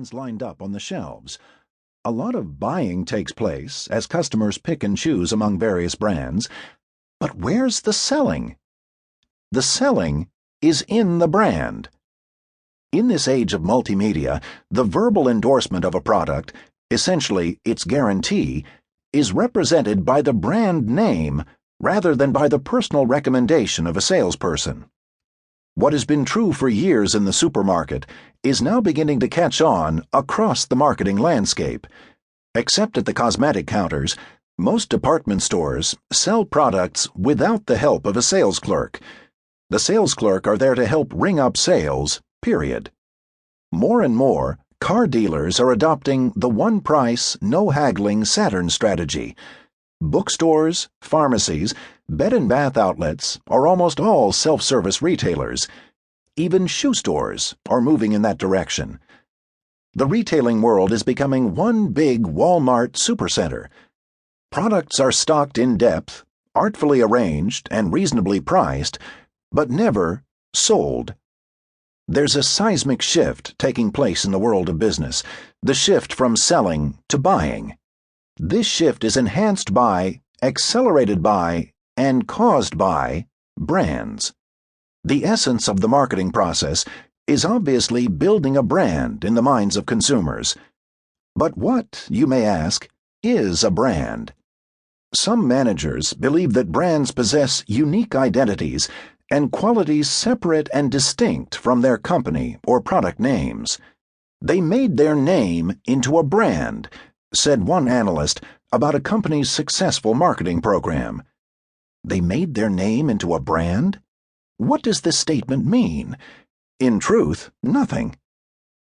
brands lined up on the shelves. A lot of buying takes place as customers pick and choose among various brands. But where's the selling? The selling is in the brand. In this age of multimedia, the verbal endorsement of a product, essentially its guarantee, is represented by the brand name rather than by the personal recommendation of a salesperson. What has been true for years in the supermarket is now beginning to catch on across the marketing landscape. Except at the cosmetic counters, most department stores sell products without the help of a sales clerk. The sales clerk are there to help ring up sales, period. More and more, car dealers are adopting the one price, no haggling Saturn strategy. Bookstores, pharmacies, bed and bath outlets are almost all self-service retailers. Even shoe stores are moving in that direction. The retailing world is becoming one big Walmart supercenter. Products are stocked in depth, artfully arranged, and reasonably priced, but never sold. There's a seismic shift taking place in the world of business, the shift from selling to buying. This shift is enhanced by, accelerated by, and caused by brands. The essence of the marketing process is obviously building a brand in the minds of consumers. But what, you may ask, is a brand? Some managers believe that brands possess unique identities and qualities separate and distinct from their company or product names. They made their name into a brand, said one analyst about a company's successful marketing program. They made their name into a brand? What does this statement mean? In truth, nothing.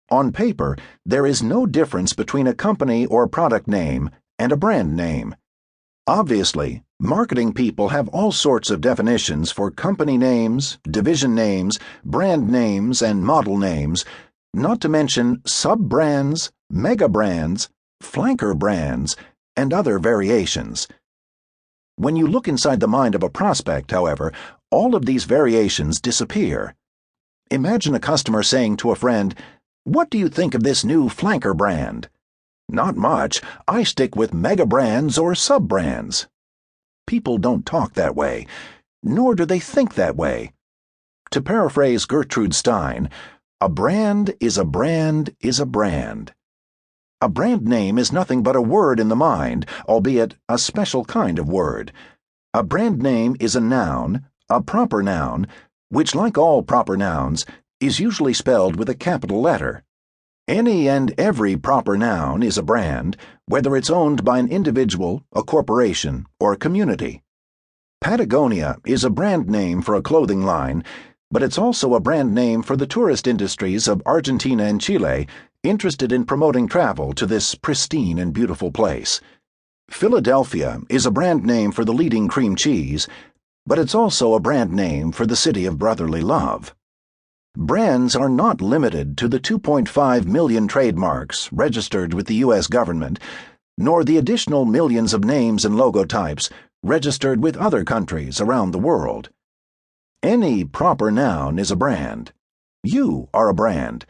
On paper, there is no difference between a company or product name and a brand name. Obviously, marketing people have all sorts of definitions for company names, division names, brand names, and model names, not to mention sub-brands, mega-brands, flanker brands, and other variations. When you look inside the mind of a prospect, however, all of these variations disappear. Imagine a customer saying to a friend, "What do you think of this new flanker brand?" "Not much. I stick with mega brands or sub-brands." People don't talk that way, nor do they think that way. To paraphrase Gertrude Stein, a brand is a brand is a brand. A brand name is nothing but a word in the mind, albeit a special kind of word. A brand name is a noun, a proper noun, which, like all proper nouns, is usually spelled with a capital letter. Any and every proper noun is a brand, whether it's owned by an individual, a corporation, or a community. Patagonia is a brand name for a clothing line, but it's also a brand name for the tourist industries of Argentina and Chile interested in promoting travel to this pristine and beautiful place. Philadelphia is a brand name for the leading cream cheese, but it's also a brand name for the city of brotherly love. Brands are not limited to the 2.5 million trademarks registered with the U.S. government, nor the additional millions of names and logotypes registered with other countries around the world. Any proper noun is a brand. You are a brand,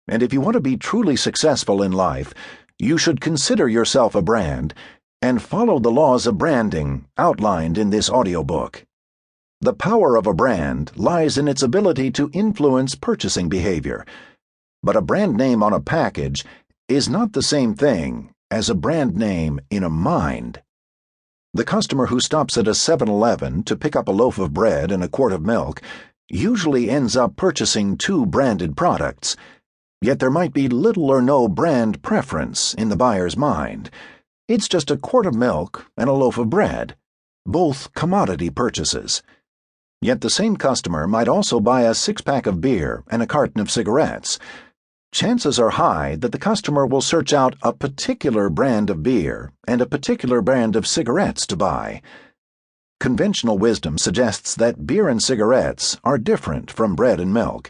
and if you want to be truly successful in life, you should consider yourself a brand and follow the laws of branding outlined in this audiobook. The power of a brand lies in its ability to influence purchasing behavior, but a brand name on a package is not the same thing as a brand name in a mind. The customer who stops at a 7-Eleven to pick up a loaf of bread and a quart of milk usually ends up purchasing two branded products, yet there might be little or no brand preference in the buyer's mind. It's just a quart of milk and a loaf of bread, both commodity purchases. Yet the same customer might also buy a 6-pack of beer and a carton of cigarettes. Chances are high that the customer will search out a particular brand of beer and a particular brand of cigarettes to buy. Conventional wisdom suggests that beer and cigarettes are different from bread and milk.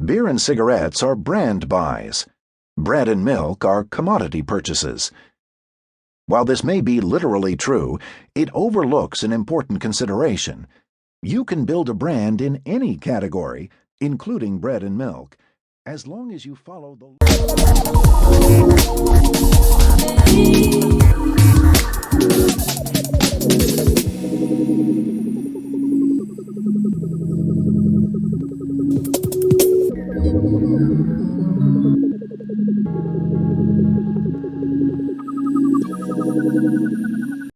Beer and cigarettes are brand buys. Bread and milk are commodity purchases. While this may be literally true, it overlooks an important consideration. You can build a brand in any category, including bread and milk, as long as you follow the